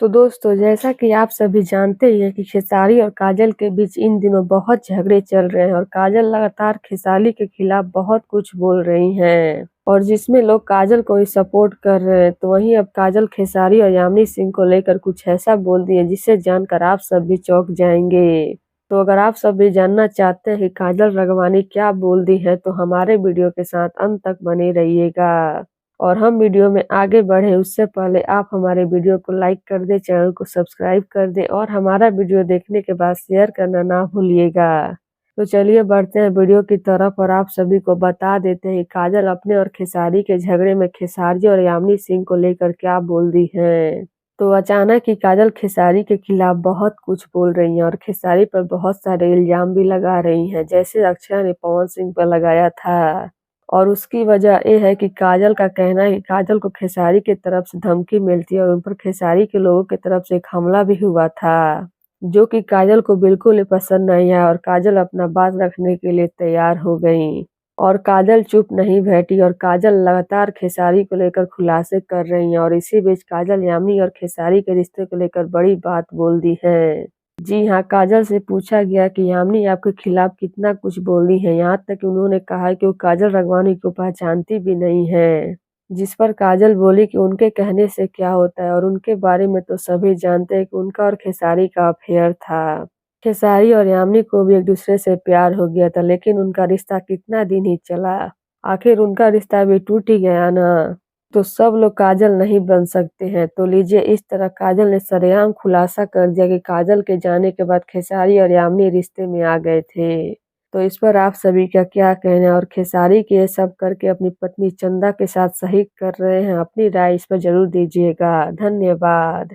तो दोस्तों, जैसा कि आप सभी जानते ही हैं कि खेसारी और काजल के बीच इन दिनों बहुत झगड़े चल रहे हैं और काजल लगातार खेसारी के खिलाफ बहुत कुछ बोल रही हैं और जिसमें लोग काजल को ही सपोर्ट कर रहे हैं। तो वहीं अब काजल खेसारी और यामिनी सिंह को लेकर कुछ ऐसा बोल दिए जिसे जानकर आप सब भी चौंक जाएंगे। तो अगर आप सब भी जानना चाहते हैं कि काजल राघवानी क्या बोल दी है, तो हमारे वीडियो के साथ अंत तक बने रहिएगा। और हम वीडियो में आगे बढ़े उससे पहले आप हमारे वीडियो को लाइक कर दें, चैनल को सब्सक्राइब कर दें और हमारा वीडियो देखने के बाद शेयर करना ना भूलिएगा। तो चलिए बढ़ते हैं वीडियो की तरफ और आप सभी को बता देते हैं काजल अपने और खेसारी के झगड़े में खेसारी और यामिनी सिंह को लेकर क्या बोल दी है। तो अचानक ही काजल खेसारी के खिलाफ बहुत कुछ बोल रही हैं और खेसारी पर बहुत सारे इल्जाम भी लगा रही हैं, जैसे अक्षय ने पवन सिंह पर लगाया था। और उसकी वजह ये है कि काजल का कहना है कि काजल को खेसारी की तरफ से धमकी मिलती है और उन पर खेसारी के लोगों की तरफ से एक हमला भी हुआ था, जो कि काजल को बिल्कुल ही पसंद नहीं आया और काजल अपना बात रखने के लिए तैयार हो गई। और काजल चुप नहीं बैठी और काजल लगातार खेसारी को लेकर खुलासे कर रही हैं और इसी बीच काजल यामिनी और खेसारी के रिश्ते को लेकर बड़ी बात बोल दी है। जी हाँ, काजल से पूछा गया कि यामिनी आपके खिलाफ कितना कुछ बोली है, यहाँ तक कि उन्होंने कहा कि वो काजल राघवानी को पहचानती भी नहीं है। जिस पर काजल बोली कि उनके कहने से क्या होता है और उनके बारे में तो सभी जानते हैं कि उनका और खेसारी का अफेयर था। खेसारी और यामिनी को भी एक दूसरे से प्यार हो गया था, लेकिन उनका रिश्ता कितना दिन ही चला। आखिर उनका रिश्ता भी टूट ही गया ना। तो सब लोग काजल नहीं बन सकते हैं। तो लीजिए, इस तरह काजल ने सरेआम खुलासा कर दिया कि काजल के जाने के बाद खेसारी और यामिनी रिश्ते में आ गए थे। तो इस पर आप सभी का क्या कहना है और खेसारी के ये सब करके अपनी पत्नी चंदा के साथ सही कर रहे हैं? अपनी राय इस पर जरूर दीजिएगा। धन्यवाद।